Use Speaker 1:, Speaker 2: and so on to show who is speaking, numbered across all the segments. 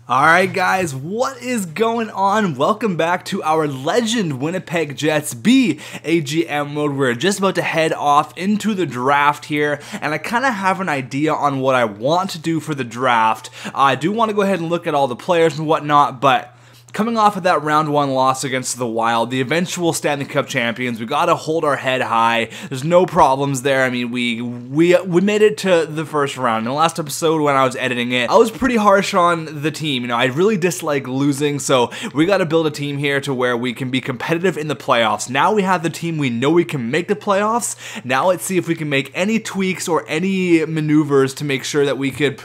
Speaker 1: Alright guys, what is going on? Welcome back to our Legend Winnipeg Jets B AGM mode. We're just about to head off into the draft here, and I kind of have an idea on what I want to do for the draft. I do want to go ahead and look at all the players and whatnot, but coming off of that round 1 loss against the Wild, the eventual Stanley Cup champions, we gotta hold our head high. There's no problems there. I mean, we made it to the first round. In the last episode when I was editing it, I was pretty harsh on the team. You know, I really dislike losing, so we gotta build a team here to where we can be competitive in the playoffs. Now we have the team, we know we can make the playoffs. Now let's see if we can make any tweaks or any maneuvers to make sure that we could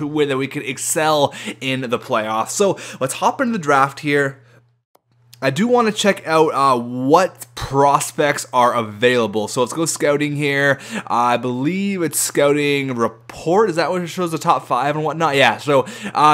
Speaker 1: excel in the playoffs. So let's hop into the draft here. I do want to check out what prospects are available. So let's go scouting here. I believe it's scouting report. Is that what it shows, the top 5 and whatnot? Yeah, so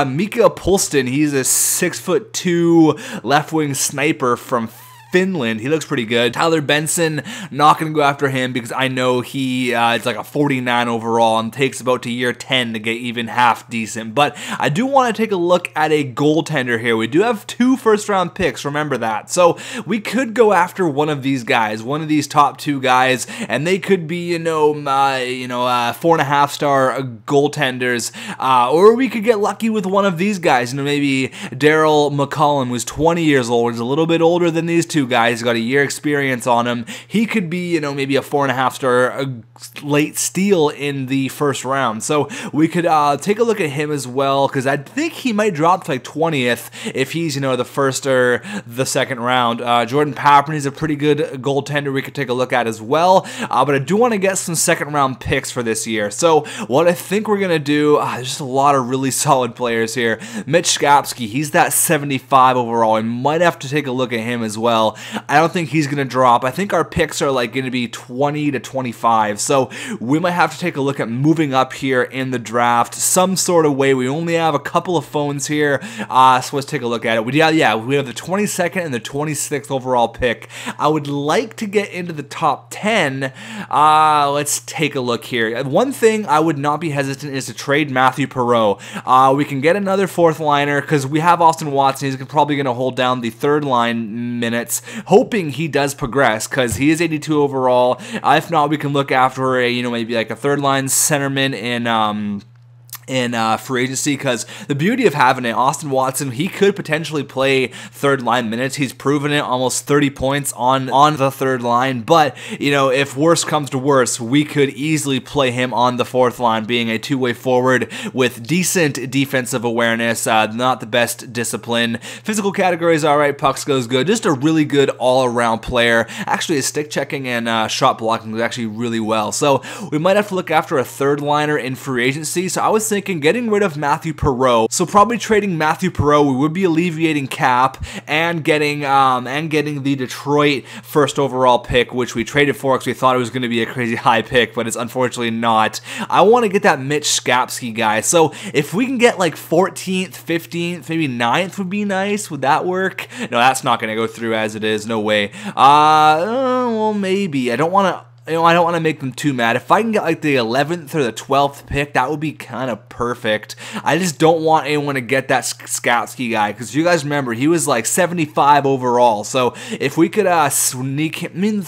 Speaker 1: Mika Polston, he's a 6'2" left wing sniper from Finland. He looks pretty good. Tyler Benson, not going to go after him because I know he is like a 49 overall and takes about to year 10 to get even half decent. But I do want to take a look at a goaltender here. We do have 2 first-round picks, remember that. So we could go after one of these guys, one of these top 2 guys, and they could be, 4.5-star goaltenders, or we could get lucky with one of these guys. Maybe Daryl McCollum, who's 20 years old, is a little bit older than these 2 guys. He's got a year experience on him. He could be, maybe a 4.5-star late steal in the first round. So we could take a look at him as well, because I think he might drop to like 20th if he's, the first or the second round. Jordan Paperny is a pretty good goaltender we could take a look at as well. But I do want to get some second round picks for this year. So what I think we're going to do, there's just a lot of really solid players here. Mitch Skapski, he's that 75 overall. I might have to take a look at him as well. I don't think he's going to drop. I think our picks are like going to be 20 to 25. So we might have to take a look at moving up here in the draft some sort of way. We only have a couple of phones here. So let's take a look at it. We have the 22nd and the 26th overall pick. I would like to get into the top 10. Let's take a look here. One thing I would not be hesitant is to trade Matthew Perreault. We can get another 4th liner because we have Austin Watson. He's probably going to hold down the 3rd line minutes, hoping he does progress because he is 82 overall. If not, we can look after a, maybe like a 3rd line centerman in free agency, because the beauty of having it, Austin Watson, he could potentially play 3rd line minutes. He's proven it, almost 30 points on the 3rd line, but if worse comes to worse, we could easily play him on the 4th line, being a 2-way forward with decent defensive awareness, not the best discipline. Physical categories alright, puck skills good, just a really good all-around player. Actually, his stick checking and shot blocking was actually really well, so we might have to look after a 3rd liner in free agency. So I was thinking getting rid of Matthew Perreault. So probably trading Matthew Perreault, we would be alleviating cap and getting the Detroit 1st overall pick, which we traded for because we thought it was going to be a crazy high pick, but it's unfortunately not. I want to get that Mitch Skapski guy. So if we can get like 14th, 15th, maybe 9th would be nice. Would that work? No, that's not going to go through as it is. No way. Well, maybe. I don't want to make them too mad. If I can get like the 11th or the 12th pick, that would be kind of perfect. I just don't want anyone to get that Skapski guy, because you guys remember, he was like 75 overall. So if we could sneak him,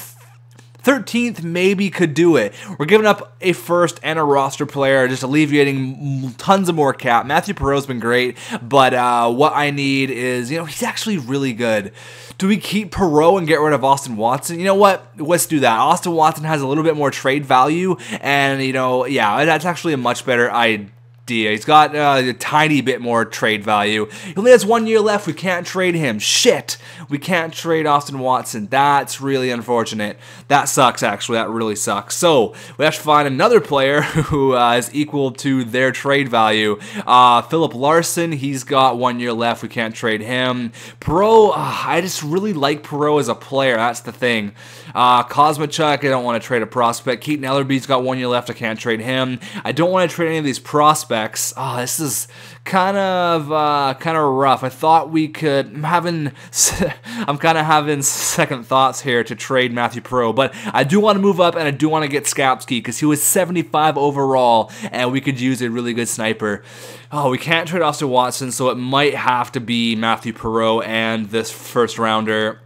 Speaker 1: 13th maybe could do it. We're giving up a 1st and a roster player, just alleviating tons of more cap. Matthew Perreault's been great, but what I need is, he's actually really good. Do we keep Perreault and get rid of Austin Watson? You know what? Let's do that. Austin Watson has a little bit more trade value, and, yeah, that's actually a much better idea. He's got a tiny bit more trade value. He only has 1 year left. We can't trade him. Shit. We can't trade Austin Watson. That's really unfortunate. That sucks, actually. That really sucks. So we have to find another player who is equal to their trade value. Philip Larson, he's got 1 year left. We can't trade him. Perreault, I just really like Perreault as a player. That's the thing. Kosmachuk, I don't want to trade a prospect. Keaton Ellerby's got 1 year left. I can't trade him. I don't want to trade any of these prospects. prospects. Oh, this is kind of rough. I thought we could. I'm kind of having second thoughts here to trade Matthew Perreault, but I do want to move up and I do want to get Skapski because he was 75 overall and we could use a really good sniper. Oh, we can't trade Austin Watson, so it might have to be Matthew Perreault and this first rounder.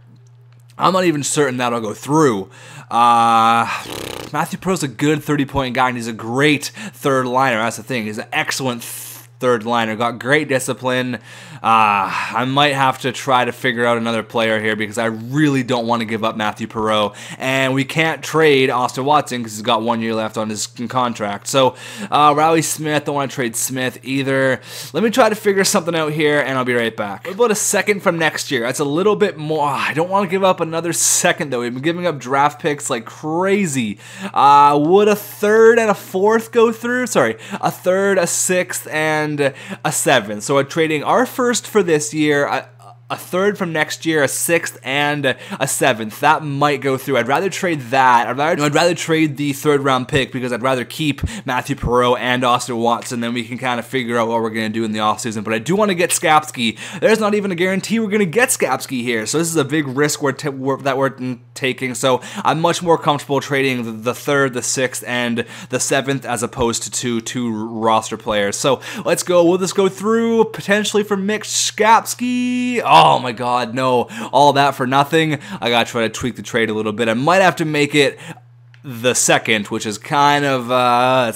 Speaker 1: I'm not even certain that'll go through. Matthew Perreault's a good 30-point guy, and he's a great third liner. That's the thing. He's an excellent third liner. Got great discipline. I might have to try to figure out another player here because I really don't want to give up Matthew Perreault. And we can't trade Austin Watson because he's got 1 year left on his contract. So, Riley Smith, don't want to trade Smith either. Let me try to figure something out here, and I'll be right back. What about a second from next year? That's a little bit more. I don't want to give up another second, though. We've been giving up draft picks like crazy. Would a third and a fourth go through? Sorry, a third, a sixth, and a seventh. So we're trading our first for this year, a third from next year, a sixth, and a seventh. That might go through. I'd rather trade that. I'd rather trade the third round pick because I'd rather keep Matthew Perreault and Austin Watson. Then we can kind of figure out what we're going to do in the offseason. But I do want to get Skapski. There's not even a guarantee we're going to get Skapski here. So this is a big risk that we're taking. So I'm much more comfortable trading the third, the sixth, and the seventh as opposed to two roster players. So let's go. Will this go through potentially for Mitch Skapski? Oh my god, no. All that for nothing. I gotta try to tweak the trade a little bit. I might have to make it the second, which is kind of, I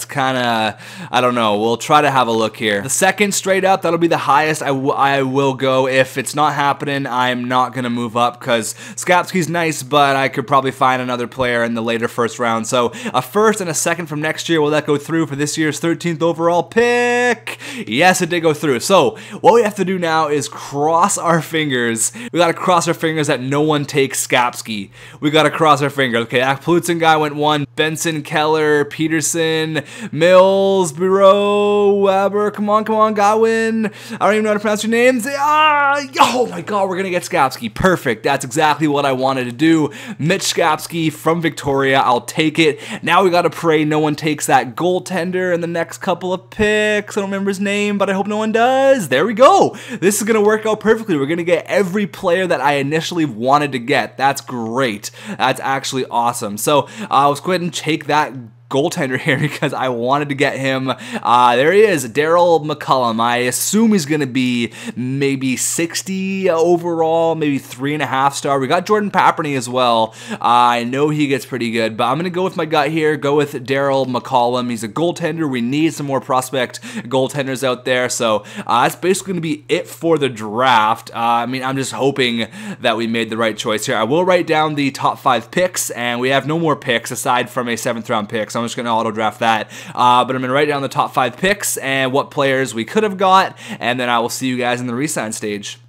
Speaker 1: don't know. We'll try to have a look here. The second straight up, that'll be the highest I will go. If it's not happening, I'm not going to move up because Skapski's nice, but I could probably find another player in the later first round. So a first and a second from next year, will that go through for this year's 13th overall pick? Yes, it did go through. So what we have to do now is cross our fingers. We got to cross our fingers that no one takes Skapski. We got to cross our fingers. Okay, that Plutzen guy went one. Benson, Keller, Peterson, Mills, Bureau, Weber, come on, Godwin. I don't even know how to pronounce your names. Oh my god, we're going to get Skapski. Perfect. That's exactly what I wanted to do. Mitch Skapski from Victoria. I'll take it. Now we got to pray no one takes that goaltender in the next couple of picks. I don't remember his name, but I hope no one does. There we go. This is going to work out perfectly. We're going to get every player that I initially wanted to get. That's great. That's actually awesome. So, let's go ahead and take that goaltender here because I wanted to get him. There he is, Daryl McCullum. I assume he's going to be maybe 60 overall, maybe 3.5 star. We got Jordan Paperny as well. I know he gets pretty good, but I'm going to go with my gut here, go with Daryl McCullum. He's a goaltender. We need some more prospect goaltenders out there, so that's basically going to be it for the draft. I mean, I'm just hoping that we made the right choice here. I will write down the top 5 picks, and we have no more picks aside from a 7th round pick, so I'm just going to auto draft that. But I'm going to write down the top 5 picks and what players we could have got, and then I will see you guys in the resign stage.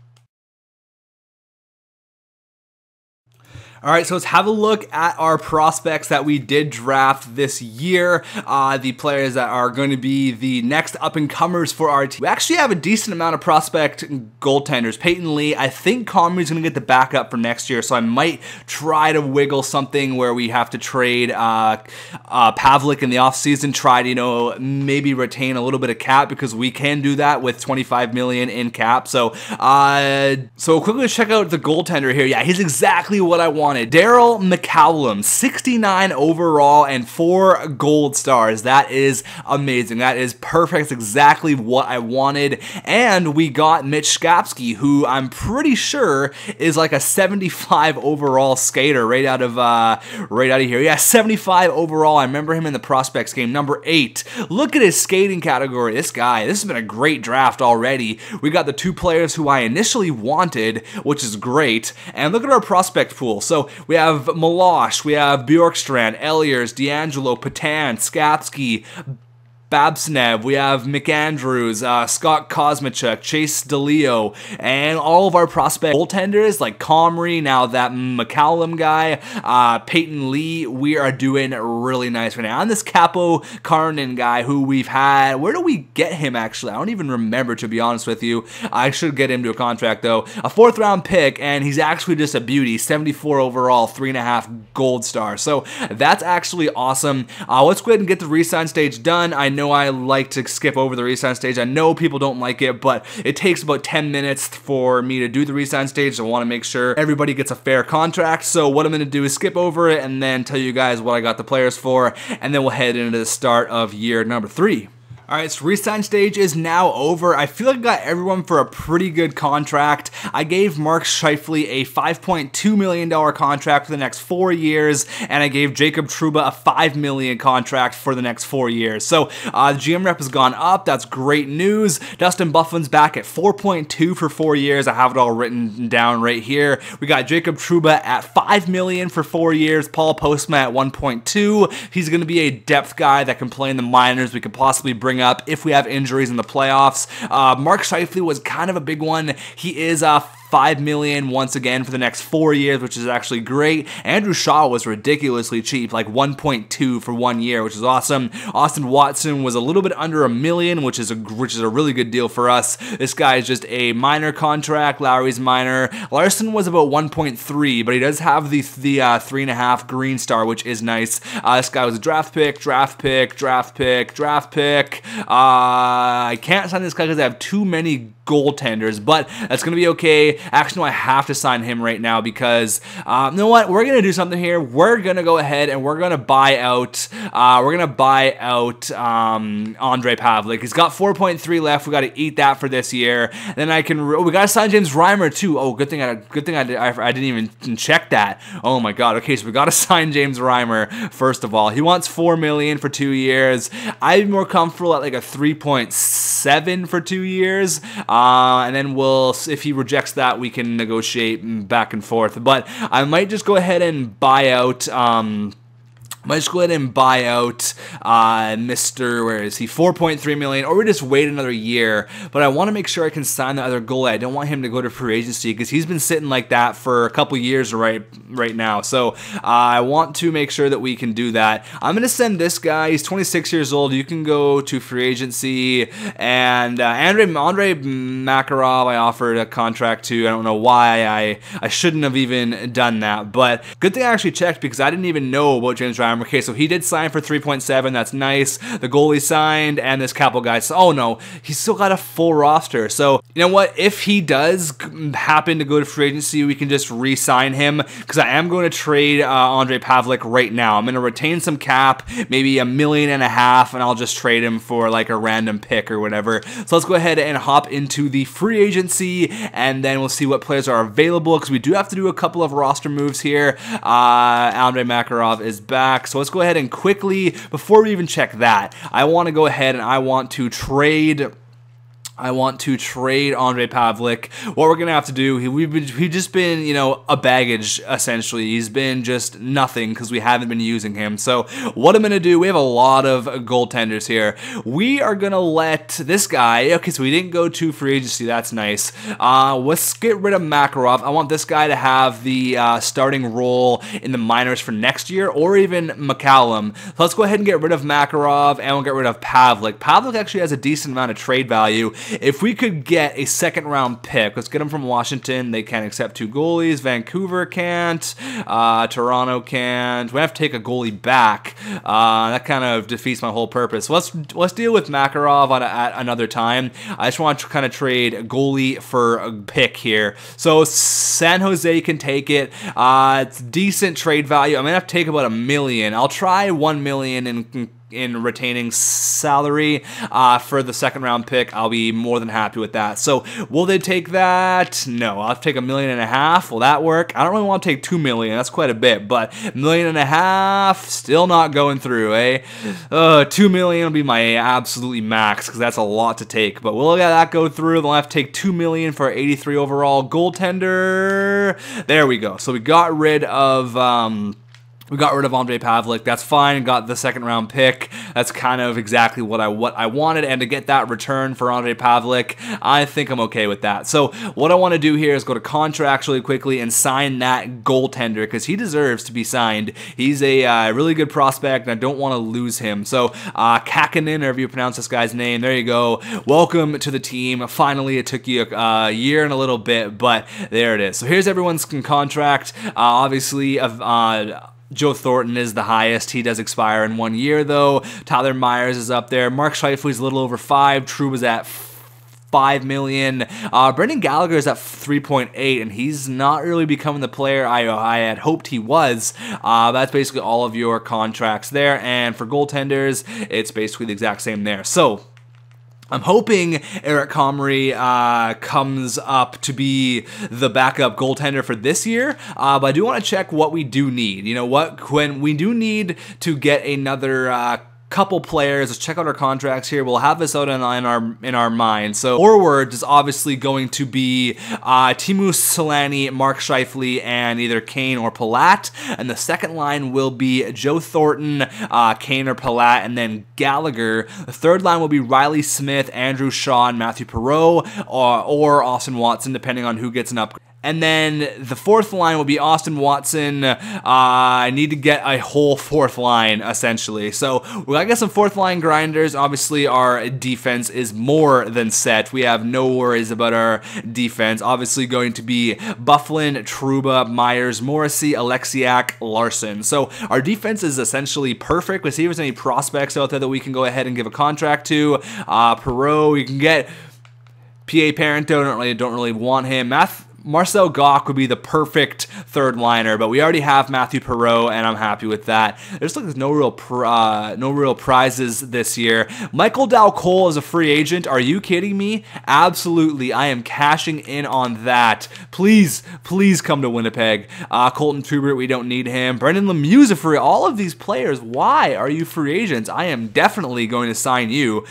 Speaker 1: All right, so let's have a look at our prospects that we did draft this year, the players that are going to be the next up-and-comers for our team. We actually have a decent amount of prospect goaltenders. Peyton Lee, I think Comrie's going to get the backup for next year, so I might try to wiggle something where we have to trade Pavlik in the offseason, try to, you know, maybe retain a little bit of cap because we can do that with $25 million in cap. So quickly check out the goaltender here. Yeah, he's exactly what I want. Daryl McCallum, 69 overall and 4 gold stars. That is amazing. That is perfect. That's exactly what I wanted. And we got Mitch Skapski, who I'm pretty sure is like a 75 overall skater right out of here. Yeah, 75 overall. I remember him in the prospects game, number 8. Look at his skating category. This guy, this has been a great draft already. We got the 2 players who I initially wanted, which is great. And look at our prospect pool. So we have Milosh, we have Bjorkstrand, Eliers, D'Angelo, Patan, Skapski, Babsnev, we have McAndrews, Scott Kosmachuk, Chase DeLeo, and all of our prospect goaltenders like Comrie, now that McCallum guy, Peyton Lee, we are doing really nice right now. And this Capo Karnen guy who we've had, where do we get him actually? I don't even remember, to be honest with you. I should get him to a contract though. A 4th round pick, and he's actually just a beauty, 74 overall, 3.5 gold star. So that's actually awesome. Let's go ahead and get the resign stage done. I know know I like to skip over the resign stage. I know people don't like it, but it takes about 10 minutes for me to do the resign stage. I want to make sure everybody gets a fair contract. So what I'm going to do is skip over it and then tell you guys what I got the players for, and then we'll head into the start of year number 3. Alright, so resign stage is now over. I feel like I got everyone for a pretty good contract. I gave Mark Scheifele a $5.2 million contract for the next 4 years, and I gave Jacob Trouba a $5 million contract for the next 4 years. So the GM rep has gone up. That's great news. Dustin Byfuglien's back at 4.2 for 4 years. I have it all written down right here. We got Jacob Trouba at $5 million for 4 years. Paul Postma at 1.2. He's going to be a depth guy that can play in the minors. We could possibly bring up if we have injuries in the playoffs. Mark Scheifele was kind of a big one. He is $5 million once again for the next 4 years, which is actually great. Andrew Shaw was ridiculously cheap, like 1.2 for 1 year, which is awesome. Austin Watson was a little bit under $1 million, which is a really good deal for us. This guy is just a minor contract. Lowry's minor. Larson was about 1.3, but he does have the 3.5 green star, which is nice. This guy was a draft pick. I can't sign this guy because I have too many goaltenders, but that's going to be okay. Actually, no, I have to sign him right now because, you know what? We're going to do something here. We're going to go ahead and we're going to buy out, Andre Pavlik. He's got 4.3 left. We got to eat that for this year. Then we got to sign James Reimer too. Oh, good thing I didn't even check that. Oh my God. Okay, so we got to sign James Reimer first of all. He wants $4 million for 2 years. I'd be more comfortable at like a 3.7 for 2 years. And then if he rejects that, we can negotiate back and forth. But I might just go ahead and buy out, Mr. Where is he? 4.3 million, or we just wait another year. But I want to make sure I can sign the other goalie. I don't want him to go to free agency because he's been sitting like that for a couple years right now. So I want to make sure that we can do that. I'm going to send this guy. He's 26 years old. You can go to free agency. And Andre Makarov, I offered a contract to. I don't know why I shouldn't have even done that. But good thing I actually checked because I didn't even know about James Reimer. Okay, so he did sign for 3.7. That's nice. The goalie signed, and this Capo guy. Oh no, he's still got a full roster. So you know what? If he does happen to go to free agency, we can just re-sign him because I am going to trade Andre Pavlik right now. I'm going to retain some cap, maybe $1.5 million, and I'll just trade him for like a random pick or whatever. So let's go ahead and hop into the free agency, and then we'll see what players are available because we do have to do a couple of roster moves here. Andre Makarov is back. So let's go ahead and quickly, before we even check that, I want to go ahead and I want to trade Andre Pavlik. What we're gonna have to do, we've just been, you know, a baggage essentially. He's been just nothing because we haven't been using him. So what I'm gonna do, we have a lot of goaltenders here. We are gonna let this guy. Okay, so we didn't go to free agency. That's nice. Let's get rid of Makarov. I want this guy to have the starting role in the minors for next year, or even McCallum. So let's go ahead and get rid of Makarov, and we'll get rid of Pavlik. Pavlik actually has a decent amount of trade value. If we could get a second-round pick, let's get him from Washington. They can't accept 2 goalies. Vancouver can't. Toronto can't. We have to take a goalie back. That kind of defeats my whole purpose. So let's deal with Makarov at another time. I just want to kind of trade a goalie for a pick here. So San Jose can take it. It's decent trade value. I'm gonna have to take about $1 million. I'll try $1 million in retaining salary for the second round pick. I'll be more than happy with that. So will they take that? No, I'll have to take $1.5 million. Will that work? I don't really want to take $2 million. That's quite a bit, but $1.5 million still not going through, eh? $2 million will be my absolutely max because that's a lot to take, but we'll let that go through. They'll have to take $2 million for 83 overall goaltender. There we go. So we got rid of Andre Pavlik. That's fine. Got the second round pick. That's kind of exactly what I wanted. And to get that return for Andre Pavlik, I think I'm okay with that. So what I want to do here is go to contracts really quickly and sign that goaltender because he deserves to be signed. He's a really good prospect, and I don't want to lose him. So Kakinen, however you pronounce this guy's name, there you go. Welcome to the team. Finally, it took you a year and a little bit, but there it is. So here's everyone's contract. Obviously, Joe Thornton is the highest. He does expire in 1 year, though. Tyler Myers is up there. Mark Scheifele's a little over 5. Trouba's at 5 million. Brendan Gallagher is at 3.8, and he's not really becoming the player I had hoped he was. That's basically all of your contracts there, and for goaltenders, it's basically the exact same there. So I'm hoping Eric Comrie comes up to be the backup goaltender for this year, but I do want to check what we do need. You know what, when we do need to get another couple players. Let's check out our contracts here. We'll have this out in our mind. So forward is obviously going to be Teemu Selanne, Mark Scheifele, and either Kane or Palat. And the second line will be Joe Thornton, Kane or Palat, and then Gallagher. The third line will be Riley Smith, Andrew Shaw, and Matthew Perreault, or Austin Watson, depending on who gets an upgrade. And then the fourth line will be Austin Watson. I need to get a whole fourth line, essentially. So we gotta get some fourth line grinders. Obviously, our defense is more than set. We have no worries about our defense. Obviously, going to be Byfuglien, Trouba, Myers, Morrissey, Alexiak, Larson. So our defense is essentially perfect. Let's see if there's any prospects out there that we can go ahead and give a contract to. Perreault, you can get P.A. Parento. Don't really want him. Marcel Goc would be the perfect third liner, but we already have Matthew Perreault, and I'm happy with that. There's like no real prizes this year. Michael Dal-Cole is a free agent. Are you kidding me? Absolutely, I am cashing in on that. Please come to Winnipeg. Colton Troubert, we don't need him. Brendan Lemieux's a free. All of these players, why are you free agents? I am definitely going to sign you.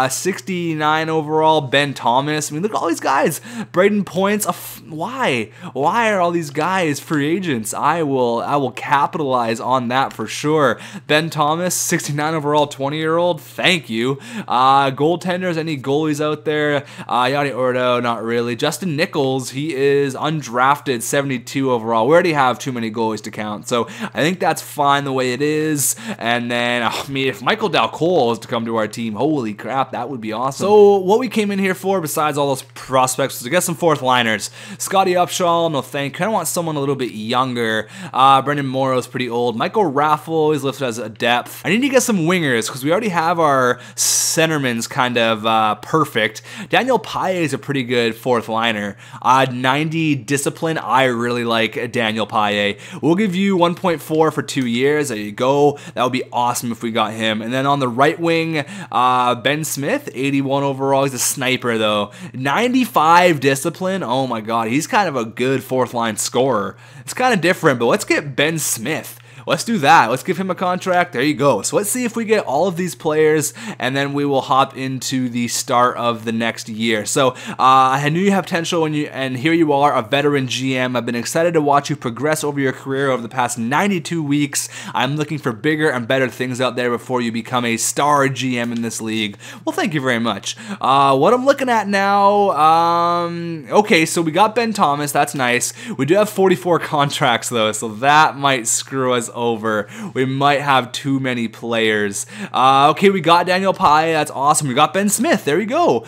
Speaker 1: 69 overall, Ben Thomas. I mean, look at all these guys. Braden Points. Why are all these guys free agents? I will capitalize on that for sure. Ben Thomas, 69 overall, 20-year-old. Thank you. Goaltenders, any goalies out there? Yanni Ordo, not really. Justin Nichols, he is undrafted, 72 overall. We already have too many goalies to count, so I think that's fine the way it is. And then, I mean, if Michael Dal-Cole is to come to our team, holy crap, that would be awesome. So what we came in here for, besides all those prospects, was to get some fourth liners. Scotty Upshall, no thank. Kind of want someone a little bit younger. Brendan Morrow's pretty old. Michael Raffle is listed as a depth. I need to get some wingers because we already have our centermans kind of perfect. Daniel Paille is a pretty good fourth liner. 90 discipline. I really like Daniel Paille. We'll give you 1.4 for 2 years. There you go. That would be awesome if we got him. And then on the right wing, Ben Smith, 81 overall. He's a sniper though. 95 discipline. Oh my God, he's kind of a good fourth line scorer. It's kind of different, but let's get Ben Smith. Let's do that. Let's give him a contract. There you go. So let's see if we get all of these players, and then we will hop into the start of the next year. So I knew you have potential, and here you are, a veteran GM. I've been excited to watch you progress over your career over the past 92 weeks. I'm looking for bigger and better things out there before you become a star GM in this league. Well, thank you very much. What I'm looking at now, okay, so we got Ben Thomas. That's nice. We do have 44 contracts, though, so that might screw us over. We might have too many players. Okay, we got Daniel Paille. That's awesome. We got Ben Smith. There we go.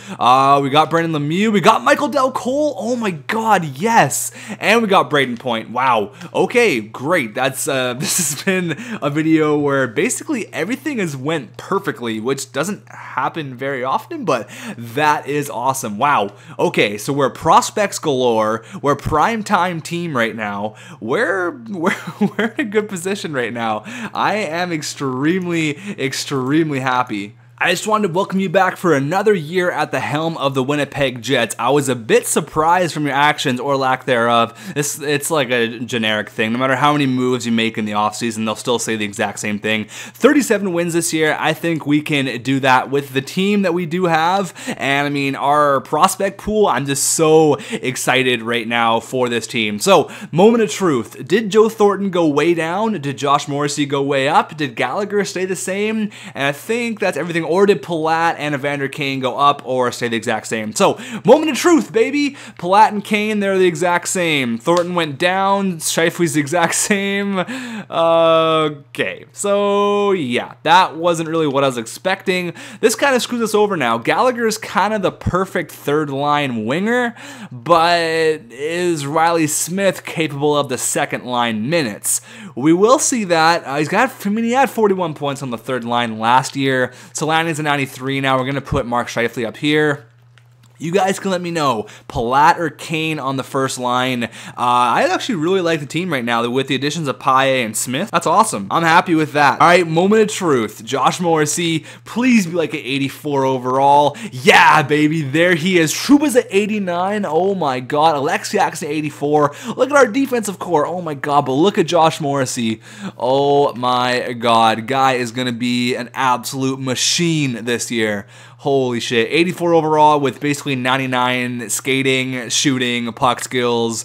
Speaker 1: We got Brendan Lemieux. We got Michael Dal-Cole. Oh my God, yes. And we got Braden Point. Wow. Okay, great. That's this has been a video where basically everything has went perfectly, which doesn't happen very often, but that is awesome. Wow. Okay, so we're prospects galore. We're a primetime team right now. We're in a good position right now. I am extremely happy. I just wanted to welcome you back for another year at the helm of the Winnipeg Jets. I was a bit surprised from your actions or lack thereof. It's like a generic thing. No matter how many moves you make in the offseason, they'll still say the exact same thing. 37 wins this year. I think we can do that with the team that we do have. And I mean, our prospect pool, I'm just so excited right now for this team. So, moment of truth. Did Joe Thornton go way down? Did Josh Morrissey go way up? Did Gallagher stay the same? And I think that's everything or did Palat and Evander Kane go up or stay the exact same? So, moment of truth, baby. Palat and Kane, they're the exact same. Thornton went down, Scheifele's the exact same. Okay, so yeah, that wasn't really what I was expecting. This kind of screws us over now. Gallagher is kind of the perfect third line winger, but is Riley Smith capable of the second line minutes? We will see that. He had 41 points on the third line last year. Solani's a 93 now. We're going to put Mark Scheifele up here. You guys can let me know, Palat or Kane on the first line. I actually really like the team right now with the additions of Paille and Smith. That's awesome. I'm happy with that. All right, moment of truth. Josh Morrissey, please be like an 84 overall. Yeah, baby, there he is. Trouba's at 89. Oh my God. Alexiak's at 84. Look at our defensive core. Oh my God, but look at Josh Morrissey. Oh my God. Guy is going to be an absolute machine this year. Holy shit. 84 overall with basically 99 skating, shooting, puck skills.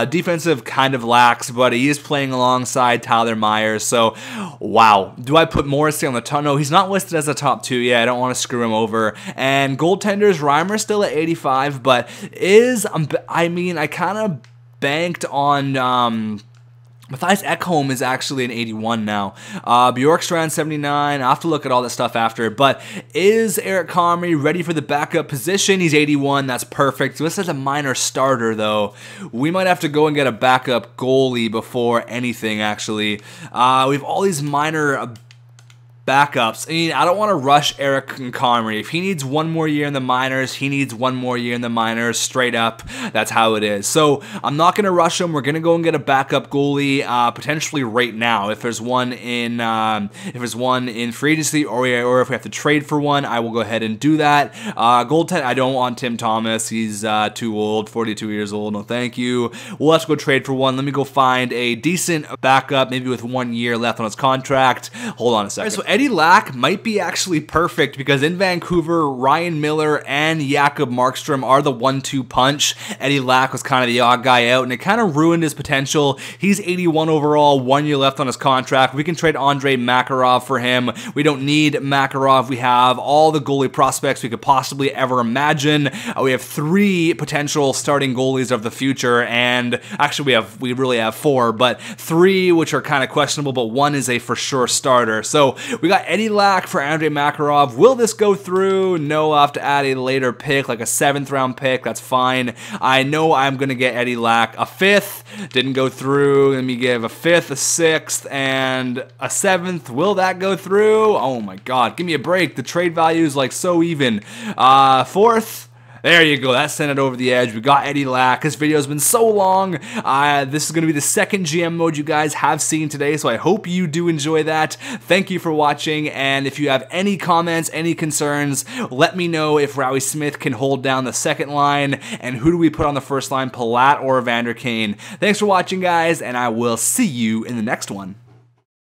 Speaker 1: Defensive kind of lacks, but he is playing alongside Tyler Myers. So, wow. Do I put Morrissey on the top? No, he's not listed as a top 2 yet. I don't want to screw him over. And goaltenders, Reimer still at 85, but I kind of banked on... Matthias Ekholm is actually an 81 now. Bjorkstrand 79. I'll have to look at all that stuff after. But is Eric Comrie ready for the backup position? He's 81. That's perfect. So this is a minor starter, though. We might have to go and get a backup goalie before anything, actually. We have all these minor backups. I mean, I don't want to rush Eric and Comrie. If he needs one more year in the minors, he needs one more year in the minors, straight up. That's how it is. So I'm not going to rush him. We're going to go and get a backup goalie, potentially right now. If there's one in free agency, or if we have to trade for one, I will go ahead and do that. Goaltend, I don't want Tim Thomas. He's too old, 42 years old. No, thank you. We'll have to go trade for one. Let me go find a decent backup, maybe with 1 year left on his contract. Hold on a second. So Eddie Lack might be actually perfect because in Vancouver, Ryan Miller and Jakob Markstrom are the 1-2 punch. Eddie Lack was kind of the odd guy out, and it kind of ruined his potential. He's 81 overall, 1 year left on his contract. We can trade Andrei Makarov for him. We don't need Makarov. We have all the goalie prospects we could possibly ever imagine. We have 3 potential starting goalies of the future, and actually we really have 4, but 3 which are kind of questionable, but 1 is a for sure starter. So we got Eddie Lack for Andrei Makarov. Will this go through? No, I'll have to add a later pick, like a 7th round pick. That's fine. I know I'm going to get Eddie Lack. A 5th didn't go through. Let me give a 5th, a 6th, and a 7th. Will that go through? Oh my God. Give me a break. The trade value is like so even. 4th. There you go. That sent it over the edge. We got Eddie Lack. This video has been so long. This is going to be the second GM mode you guys have seen today, so I hope you do enjoy that. Thank you for watching, and if you have any comments, any concerns, let me know if Riley Smith can hold down the second line, and who do we put on the first line, Palat or Evander Kane. Thanks for watching, guys, and I will see you in the next one.